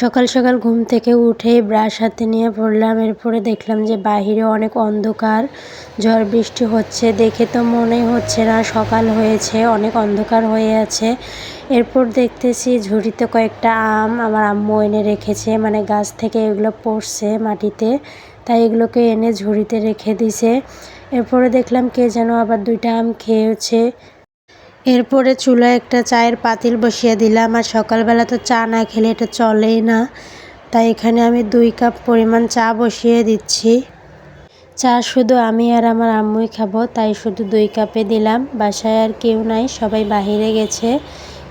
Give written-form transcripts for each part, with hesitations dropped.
সকাল সকাল ঘুম থেকে উঠেই ব্রাশ হাতে নিয়ে পড়লাম। এরপরে দেখলাম যে বাহিরে অনেক অন্ধকার, ঝড় বৃষ্টি হচ্ছে। দেখে তো মনেই হচ্ছে না সকাল হয়েছে, অনেক অন্ধকার হয়ে আছে। এরপর দেখতেছি ঝুড়িতে কয়েকটা আম আমার আম্মু এনে রেখেছে, মানে গাছ থেকে এগুলো পড়ছে মাটিতে, তাই এগুলোকে এনে ঝুড়িতে রেখে দিছে। এরপরে দেখলাম কে যেন আবার 2টা আম খেয়েছে। এরপরে চুলায় একটা চায়ের পাতিল বসিয়ে দিলাম। আর সকালবেলা তো চা না খেলে এটা চলেই না, তাই এখানে আমি 2 কাপ পরিমাণ চা বসিয়ে দিচ্ছি। চা শুধু আমি আর আমার আম্মুই খাবো, তাই শুধু 2 কাপে দিলাম। বাসায় আর কেউ নাই, সবাই বাহিরে গেছে,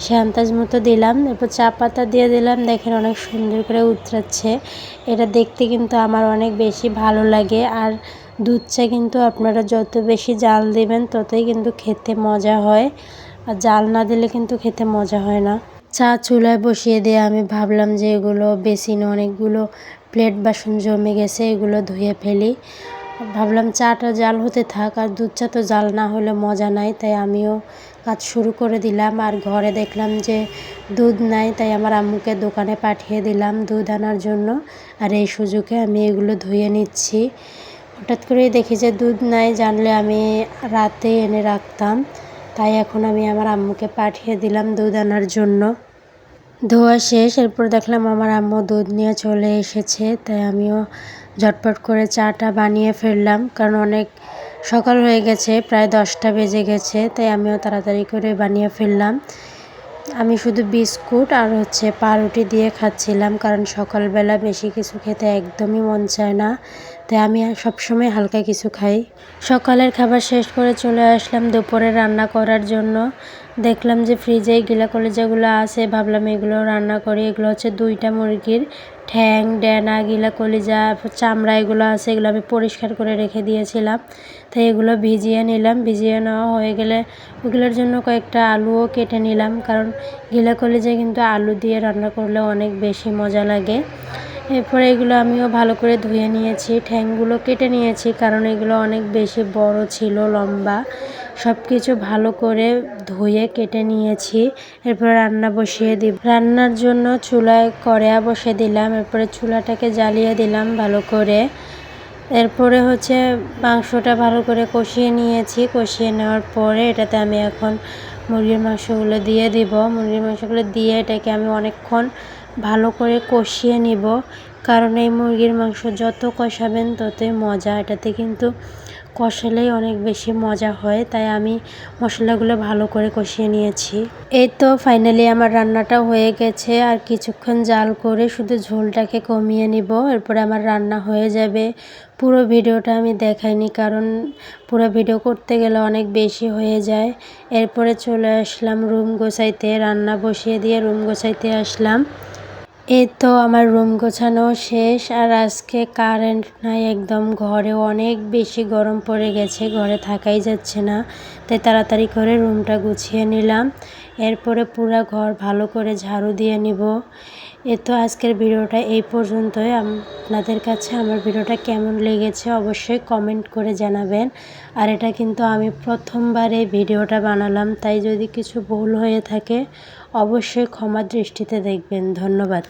সে আন্দাজ মতো দিলাম। এরপর চা পাতা দিয়ে দিলাম। দেখেন অনেক সুন্দর করে উতরাচ্ছে। এটা দেখতে কিন্তু আমার অনেক বেশি ভালো লাগে। আর দুধ চা কিন্তু আপনারা যত বেশি জাল দিবেন ততই কিন্তু খেতে মজা হয়, আর জাল না দিলে কিন্তু খেতে মজা হয় না। চা চুলায় বসিয়ে দিয়ে আমি ভাবলাম যে এগুলো বেসিনে অনেকগুলো প্লেট বাসন জমে গেছে, এগুলো ধুয়ে ফেলি। ভাবলাম চাটা জাল হতে থাক, আর দুধ চা তো জাল না হলে মজা নাই, তাই আমিও কাজ শুরু করে দিলাম। আর ঘরে দেখলাম যে দুধ নাই, তাই আমার আম্মুকে দোকানে পাঠিয়ে দিলাম দুধ আনার জন্য। আর এই সুযোগে আমি এগুলো ধুয়ে নিচ্ছি। হঠাৎ করেই দেখি যে দুধ নাই, জানলে আমি রাতে এনে রাখতাম, তাই এখন আমি আমার আম্মুকে পাঠিয়ে দিলাম দুধ আনার জন্য। ধোয়া শেষ, এরপর দেখলাম আমার আম্মু দুধ নিয়ে চলে এসেছে, তাই আমিও ঝটপট করে চাটা বানিয়ে ফেললাম। কারণ অনেক সকাল হয়ে গেছে, প্রায় 10টা বেজে গেছে, তাই আমিও তাড়াতাড়ি করে বানিয়ে ফেললাম। আমি শুধু বিস্কুট আর পাউরুটি দিয়ে খাচ্ছিলাম, কারণ সকালবেলা বেশি কিছু খেতে একদমই মন চায় না, তাই আমি সবসময় হালকা কিছু খাই। সকালের খাবার শেষ করে চলে আসলাম দুপুরে রান্না করার জন্য। দেখলাম যে ফ্রিজে গিলা কলিজাগুলো আছে, ভাবলাম এগুলো রান্না করি। এগুলো হচ্ছে 2টা মুরগির ঠ্যাং, ডেনা, গিলা কলিজা, চামড়া এগুলো আছে, এগুলো আমি পরিষ্কার করে রেখে দিয়েছিলাম, তাই এগুলো ভিজিয়ে নিলাম। ভিজিয়ে নেওয়া হয়ে গেলে ওগুলোর জন্য কয়েকটা আলুও কেটে নিলাম, কারণ গিলা কলিজা কিন্তু আলু দিয়ে রান্না করলে অনেক বেশি মজা লাগে। এরপরে এগুলো আমিও ভালো করে ধুয়ে নিয়েছি, ঠ্যাংগুলো কেটে নিয়েছি, কারণ এগুলো অনেক বেশি বড় ছিল, লম্বা। সব কিছু ভালো করে ধুয়ে কেটে নিয়েছি। এরপর রান্না বসিয়ে দিব। রান্নার জন্য চুলায় কড়াই বসিয়ে দিলাম। এরপরে চুলাটাকে জ্বালিয়ে দিলাম ভালো করে। এরপরে মাংসটা ভালো করে কষিয়ে নিয়েছি। কষিয়ে নেওয়ার পরে এটাতে আমি এখন মুরগির মাংসগুলো দিয়ে দিব। মুরগির মাংসগুলো দিয়ে এটাকে আমি অনেকক্ষণ ভালো করে কষিয়ে নিব, কারণ এই মুরগির মাংস যত কষাবেন ততই মজা। এটাতে কিন্তু কষালেই অনেক বেশি মজা হয়, তাই আমি মশলাগুলো ভালো করে কষিয়ে নিয়েছি। এই তো ফাইনালি আমার রান্নাটা হয়ে গেছে। আর কিছুক্ষণ জাল করে শুধু ঝোলটাকে কমিয়ে নিব, এরপরে আমার রান্না হয়ে যাবে। পুরো ভিডিওটা আমি দেখাইনি, কারণ পুরো ভিডিও করতে গেলে অনেক বেশি হয়ে যায়। এরপরে চলে আসলাম রুম গোছাইতে, রান্না বসিয়ে দিয়ে রুম গোছাইতে আসলাম। এই তো আমার রুম গোছানো শেষ। আর আজকে কারেন্ট নাই একদম, ঘরেও অনেক বেশি গরম পড়ে গেছে, ঘরে থাকাই যাচ্ছে না, তাই তাড়াতাড়ি করে রুমটা গুছিয়ে নিলাম। এরপরে পুরো ঘর ভালো করে ঝাড়ু দিয়ে নিব। এই তো আজকের ভিডিওটা এই পর্যন্তই। আপনাদের কাছে আমার ভিডিওটা কেমন লেগেছে অবশ্যই কমেন্ট করে জানাবেন। আর এটা কিন্তু আমি প্রথমবার এই ভিডিওটা বানালাম, তাই যদি কিছু ভুল হয়ে থাকে অবশ্যই ক্ষমা দৃষ্টিতে দেখবেন। ধন্যবাদ।